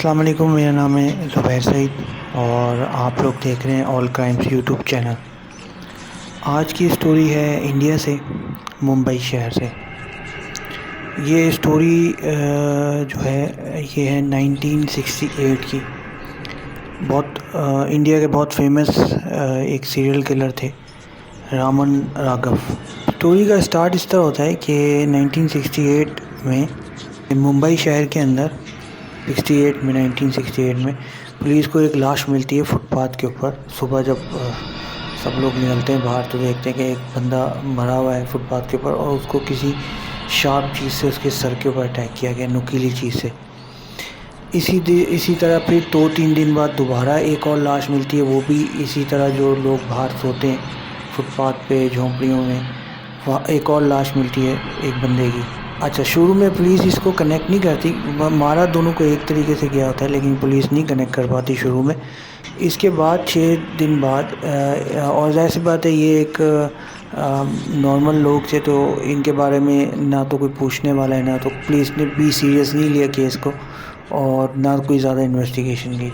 अस्सलाम वालेकुम। मेरा नाम है ज़ुबैर सईद और आप लोग देख रहे हैं ऑल क्राइम्स यूट्यूब चैनल। आज की स्टोरी है इंडिया से, मुंबई शहर से। ये स्टोरी जो है ये है 1968 की। इंडिया के बहुत फेमस एक सीरियल किलर थे, रामन राघव। स्टोरी का स्टार्ट इस तरह होता है कि 1968 में मुंबई शहर के अंदर 1968 में पुलिस को एक लाश मिलती है फुटपाथ के ऊपर। सुबह जब सब लोग निकलते हैं बाहर तो देखते हैं कि एक बंदा मरा हुआ है फुटपाथ के ऊपर और उसको किसी शार्प चीज़ से उसके सर के ऊपर अटैक किया गया, नुकीली चीज़ से। इसी तरह फिर 2-3 दिन बाद दोबारा एक और लाश मिलती है, वो भी इसी तरह जो लोग बाहर सोते हैं फुटपाथ पे झोंपड़ियों में, वहाँ एक और लाश मिलती है एक बंदे की। अच्छा, शुरू में पुलिस इसको कनेक्ट नहीं करती, मारा दोनों को एक तरीके से गया होता है, लेकिन पुलिस नहीं कनेक्ट कर पाती शुरू में। इसके बाद 6 दिन बाद और ज़ाहिर सी बात है ये एक नॉर्मल लोग थे तो इनके बारे में ना तो कोई पूछने वाला है, ना तो पुलिस ने भी सीरियस नहीं लिया केस को और ना कोई ज़्यादा इन्वेस्टिगेशन की।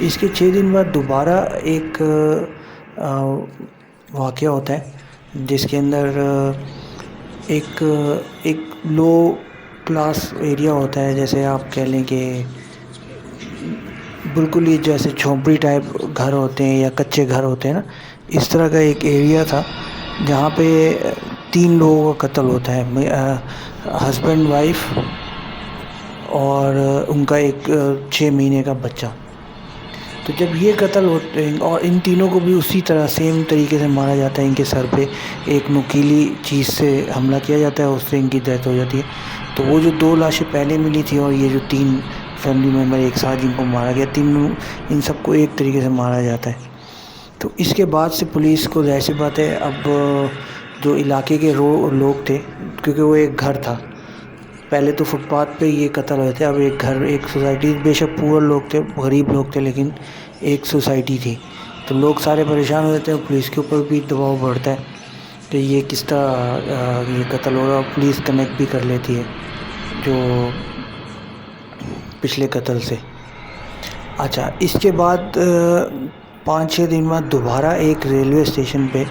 इसके 6 दिन बाद दोबारा एक वाक़या होता है जिसके अंदर एक लो क्लास एरिया होता है, जैसे आप कह लें कि बिल्कुल ही जैसे झोंपड़ी टाइप घर होते हैं या कच्चे घर होते हैं ना, इस तरह का एक एरिया था जहाँ पे 3 लोगों का कत्ल होता है, हस्बैंड वाइफ और उनका एक 6 महीने का बच्चा। तो जब ये कत्ल होते हैं और इन तीनों को भी उसी तरह सेम तरीके से मारा जाता है, इनके सर पे एक नुकीली चीज़ से हमला किया जाता है, उससे इनकी डेथ हो जाती है। तो वो जो 2 लाशें पहले मिली थी और ये जो 3 फैमिली मेम्बर एक साथ जिनको मारा गया, तीनों इन सबको एक तरीके से मारा जाता है। तो इसके बाद से पुलिस को ज़ाहिर सी बात है अब जो इलाके के लोग थे, क्योंकि वो एक घर था, पहले तो फुटपाथ पे ये कत्ल हुए थे, अब एक घर एक सोसाइटी, बेशक पुअर लोग थे, गरीब लोग थे, लेकिन एक सोसाइटी थी, तो लोग सारे परेशान हो जाते हैं। पुलिस के ऊपर भी दबाव बढ़ता है कि ये किस तरह ये कत्ल हो रहा है। पुलिस कनेक्ट भी कर लेती है जो पिछले कत्ल से। अच्छा, इसके बाद 5-6 दिन बाद दोबारा एक रेलवे स्टेशन पे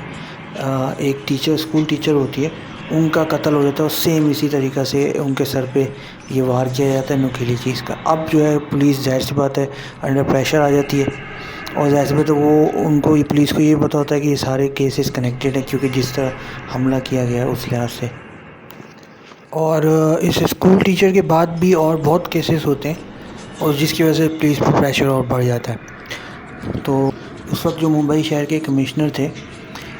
एक टीचर, स्कूल टीचर होती है, उनका कत्ल हो जाता है और सेम इसी तरीक़ा से उनके सर पे ये वार किया जाता है नुकीली चीज़ का। अब जो है पुलिस ज़ाहिर सी बात है अंडर प्रेशर आ जाती है और ज़ाहिर सी बात है वो उनको ये पुलिस को ये पता होता है कि ये सारे केसेस कनेक्टेड हैं, क्योंकि जिस तरह हमला किया गया उस लिहाज से। और इस स्कूल टीचर के बाद भी और बहुत केसेस होते हैं और जिसकी वजह से पुलिस पर प्रेशर और बढ़ जाता है। तो उस वक्त जो मुंबई शहर के कमिश्नर थे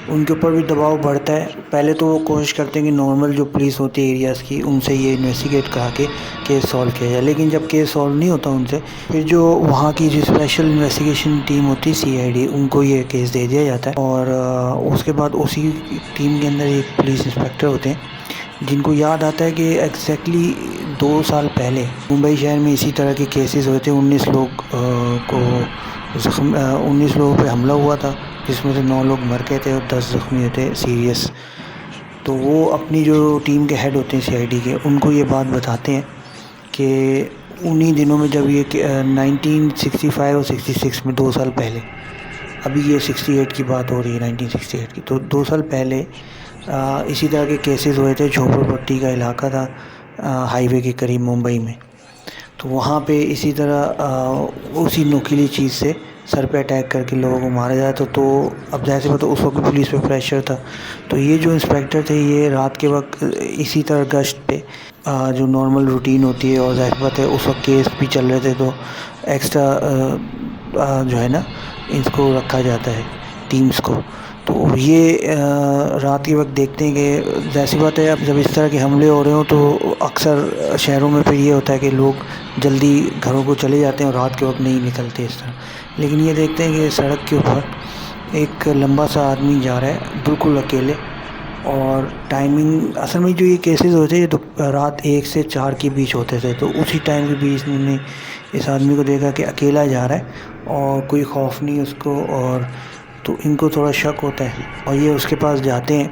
उनके ऊपर भी दबाव बढ़ता है। पहले तो वो कोशिश करते हैं कि नॉर्मल जो पुलिस होती है एरियाज़ की, उनसे ये इन्वेस्टिगेट करा के केस सॉल्व किया जाए, लेकिन जब केस सॉल्व नहीं होता उनसे, फिर जो वहाँ की जो स्पेशल इन्वेस्टिगेशन टीम होती है CID, उनको ये केस दे दिया जाता है। और उसके बाद उसी टीम के अंदर एक पुलिस इंस्पेक्टर होते हैं जिनको याद आता है कि एग्जैक्टली 2 साल पहले मुंबई शहर में इसी तरह के केसेस हुए थे। 19 लोगों पे हमला हुआ था, जिसमें से 9 लोग मर गए थे और 10 ज़ख्मी हुए थे सीरियस। तो वो अपनी जो टीम के हेड होते हैं CID के, उनको ये बात बताते हैं कि उन्हीं दिनों में जब ये 1965 और 66 में 2 साल पहले, अभी ये 68 की बात हो रही है 1968 की, तो 2 साल पहले इसी तरह के केसेस हुए थे। झोपड़पट्टी का इलाका था हाईवे के करीब मुंबई में, तो वहाँ पे इसी तरह उसी नुकीली चीज़ से सर पे अटैक करके लोगों को मारा जाता था। तो अब ज़ाहिर सी बात है उस वक्त पुलिस पे प्रेशर था, तो ये जो इंस्पेक्टर थे ये रात के वक्त इसी तरह गश्त पे जो नॉर्मल रूटीन होती है, और ज़ाहिर सी बात है उस वक्त केस भी चल रहे थे, तो एक्स्ट्रा जो है ना इसको रखा जाता है टीम्स को। तो ये रात के वक्त देखते हैं कि ज़ाहिर सी बात है अब जब इस तरह के हमले हो रहे हो तो अक्सर शहरों में फिर ये होता है कि लोग जल्दी घरों को चले जाते हैं और रात के वक्त नहीं निकलते इस तरह। लेकिन ये देखते हैं कि सड़क के ऊपर एक लंबा सा आदमी जा रहा है बिल्कुल अकेले, और टाइमिंग असल में जो ये केसेस होते हैं ये तो रात 1 से 4 के बीच होते थे। तो उसी टाइम के बीच इन्होंने इस आदमी को देखा कि अकेला जा रहा है और कोई खौफ नहीं उसको, और तो इनको थोड़ा शक होता है और ये उसके पास जाते हैं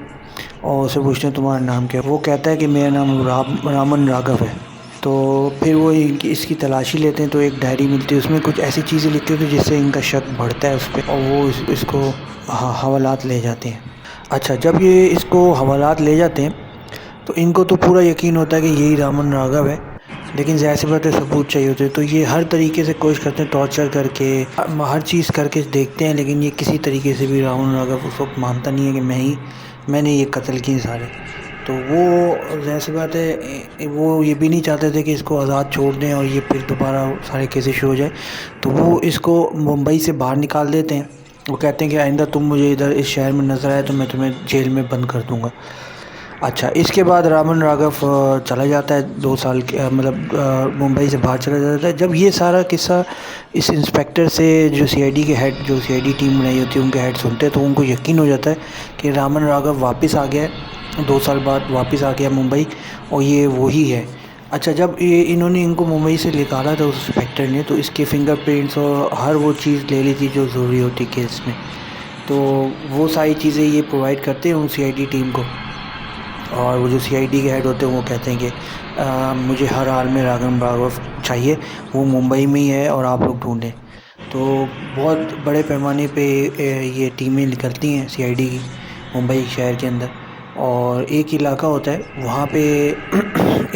और उससे पूछते हैं तुम्हारा नाम क्या है। वो कहता है कि मेरा नाम रामन राघव है। तो फिर वो इसकी तलाशी लेते हैं, तो एक डायरी मिलती है, उसमें कुछ ऐसी चीज़ें लिखी होती है जिससे इनका शक बढ़ता है उस पर, और वो इसको हवालात ले जाते हैं। अच्छा, जब ये इसको हवालात ले जाते हैं तो इनको तो पूरा यकीन होता है कि यही रामन राघव है, लेकिन ज़ाहिर सी बात है सबूत चाहिए होते हैं, तो ये हर तरीके से कोशिश करते हैं, टॉर्चर करके हर चीज़ करके देखते हैं, लेकिन ये किसी तरीके से भी रामन राघव उस वक्त मानता नहीं है कि मैंने ये कत्ल किए सारे। तो वो ज़ाहिर सी बात है वो ये भी नहीं चाहते थे कि इसको आज़ाद छोड़ दें और ये फिर दोबारा सारे केसेस शुरू हो जाए, तो वो इसको मुंबई से बाहर निकाल देते हैं। वो कहते हैं कि आइंदा तुम मुझे इधर इस शहर में नज़र आए तो मैं तुम्हें जेल में बंद कर दूँगा। अच्छा, इसके बाद रामन राघव चला जाता है 2 साल के मतलब मुंबई से बाहर चला जाता है। जब ये सारा किस्सा इस इंस्पेक्टर से जो सीआईडी के हेड, जो सीआईडी टीम बनाई होती है, उनके हेड सुनते हैं, तो उनको यकीन हो जाता है कि रामन राघव वापस आ गया है, 2 साल बाद वापस आ गया मुंबई, और ये वही है। अच्छा, जब ये इन्होंने इनको मुंबई से निकाला था उस इंस्पेक्टर ने, तो इसके फिंगरप्रिंट्स और हर वो चीज़ ले ली थी जो ज़रूरी होती केस में, तो वो सारी चीज़ें ये प्रोवाइड करते हैं उन सीआईडी टीम को। और वो जो सीआईडी के हेड होते हैं वो कहते हैं कि मुझे हर हाल में रामन राघव चाहिए, वो मुंबई में ही है और आप लोग ढूंढें। तो बहुत बड़े पैमाने पे ये टीमें निकलती हैं सीआईडी की मुंबई शहर के अंदर, और एक इलाका होता है वहाँ पे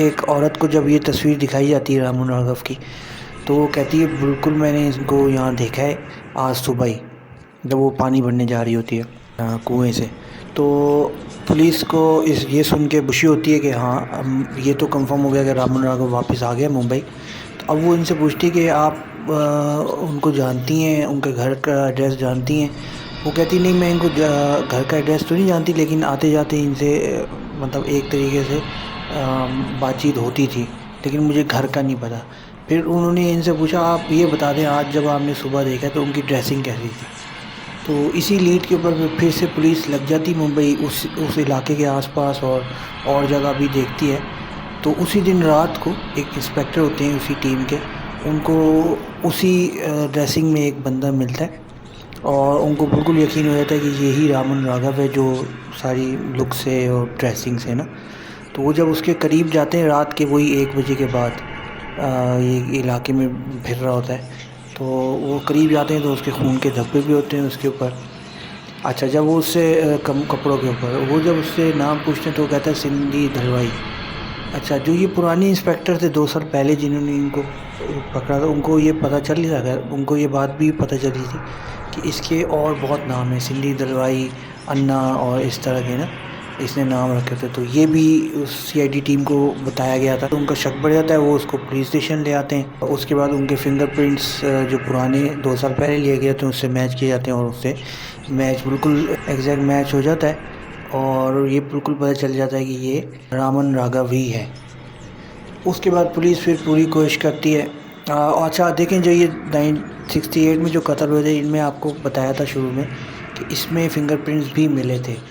एक औरत को जब ये तस्वीर दिखाई जाती है रामन राघव की, तो वो कहती है बिल्कुल मैंने इसको यहाँ देखा है आज सुबह ही, जब वो पानी भरने जा रही होती है कुएं से। तो पुलिस को ये सुन के खुशी होती है कि हाँ ये तो कंफर्म हो गया कि रामन राघव वापस आ गया मुंबई। तो अब वो इनसे पूछती है कि आप उनको जानती हैं, उनके घर का एड्रेस जानती हैं? वो कहती नहीं, मैं इनको घर का एड्रेस तो नहीं जानती, लेकिन आते जाते इनसे मतलब एक तरीके से बातचीत होती थी, लेकिन मुझे घर का नहीं पता। फिर उन्होंने इनसे पूछा आप ये बता दें आज जब आपने सुबह देखा तो उनकी ड्रेसिंग कैसी थी। तो इसी लीड के ऊपर फिर से पुलिस लग जाती मुंबई उस इलाके के आसपास और जगह भी देखती है। तो उसी दिन रात को एक इंस्पेक्टर होते हैं उसी टीम के, उनको उसी ड्रेसिंग में एक बंदा मिलता है और उनको बिल्कुल यकीन हो जाता है कि यही रामन राघव है जो सारी लुक से और ड्रेसिंग से ना। तो वो जब उसके करीब जाते हैं रात के वही 1 बजे के बाद, ये इलाके में फिर रहा होता है, तो वो करीब जाते हैं तो उसके खून के धब्बे भी होते हैं उसके ऊपर। अच्छा, जब वो उससे कम कपड़ों के ऊपर वो जब उससे नाम पूछते हैं तो वो कहता है सिंधी दलवाई। अच्छा, जो ये पुराने इंस्पेक्टर थे 2 साल पहले जिन्होंने इनको पकड़ा था, उनको ये पता चल ही था, उनको ये बात भी पता चली थी कि इसके और बहुत नाम है, सिंधी दलवाई, अन्ना और इस तरह के ना इसने नाम रखे थे। तो ये भी उस सीआईडी टीम को बताया गया था, तो उनका शक बढ़ जाता है, वो उसको पुलिस स्टेशन ले आते हैं। उसके बाद उनके फिंगरप्रिंट्स जो पुराने 2 साल पहले लिए गए थे उससे मैच किए जाते हैं, और उससे मैच बिल्कुल एग्जैक्ट मैच हो जाता है, और ये बिल्कुल पता चल जाता है कि ये रामन राघव ही है। उसके बाद पुलिस फिर पूरी कोशिश करती है। अच्छा देखें, जो ये 1968 में जो कत्ल हुए थे, इनमें आपको बताया था शुरू में कि इसमें फिंगरप्रिंट्स भी मिले थे।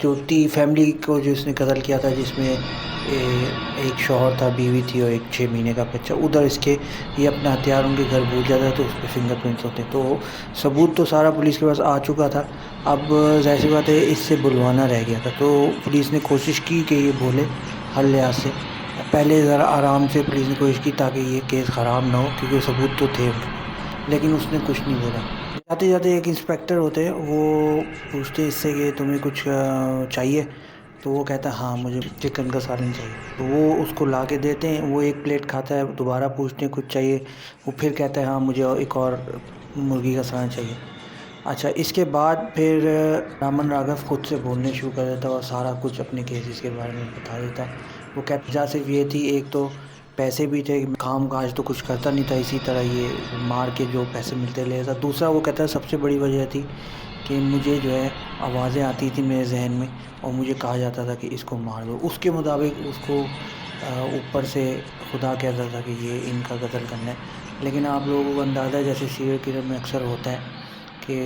जो फैमिली को जो इसने कत्ल किया था, जिसमें एक शौहर था, बीवी थी और एक 6 महीने का बच्चा, उधर इसके ये अपना हथियार उनके घर भूल जाता है तो उस पर फिंगरप्रिंट्स होते हैं। तो सबूत तो सारा पुलिस के पास आ चुका था, अब ज़ाहिर सी बात है इससे बुलवाना रह गया था। तो पुलिस ने कोशिश की कि ये बोले हर लिहाज से, पहले ज़रा आराम से पुलिस ने कोशिश की ताकि ये केस ख़राब ना हो, क्योंकि सबूत तो थे, लेकिन उसने कुछ नहीं बोला। जाते जाते एक इंस्पेक्टर होते हैं, वो पूछते इससे कि तुम्हें कुछ चाहिए? तो वो कहता है हाँ मुझे चिकन का सालन चाहिए। तो वो उसको ला के देते हैं, वो एक प्लेट खाता है, दोबारा पूछते हैं कुछ चाहिए, वो फिर कहता है हाँ मुझे एक और मुर्गी का सालन चाहिए। अच्छा, इसके बाद फिर रामन राघव खुद से बोलने शुरू कर देता है और सारा कुछ अपने केसेस के बारे में बता देता है। वो कहता वजह सिर्फ ये थी, एक तो पैसे भी थे, काम काज तो कुछ करता नहीं था, इसी तरह ये मार के जो पैसे मिलते ले था। दूसरा वो कहता है सबसे बड़ी वजह थी कि मुझे जो है आवाज़ें आती थी मेरे जहन में और मुझे कहा जाता था कि इसको मार दो। उसके मुताबिक उसको ऊपर से खुदा कहता था कि ये इनका कत्ल करना है। लेकिन आप लोगों को अंदाज़ा है जैसे सीरियल किलर में अक्सर होता है कि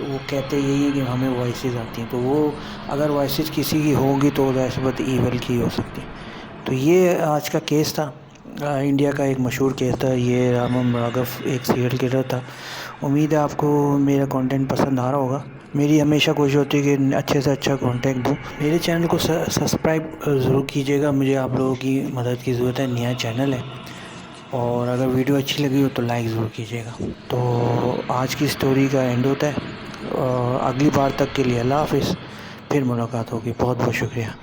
वो कहते यही है कि हमें वॉइसेस आती हैं, तो वो अगर वॉइसेस किसी की होंगी तो दहशत ईवल की हो सकती है। तो ये आज का केस था, इंडिया का एक मशहूर केस था, ये रामन राघव एक सीरियल किलर था। उम्मीद है आपको मेरा कंटेंट पसंद आ रहा होगा। मेरी हमेशा कोशिश होती है कि अच्छे से अच्छा कंटेंट दूँ। मेरे चैनल को सब्सक्राइब ज़रूर कीजिएगा, मुझे आप लोगों की मदद की ज़रूरत है, नया चैनल है। और अगर वीडियो अच्छी लगी हो तो लाइक ज़रूर कीजिएगा। तो आज की स्टोरी का एंड होता है। अगली बार तक के लिए अल्लाह हाफ़िज़। फिर मुलाकात होगी। बहुत बहुत शुक्रिया।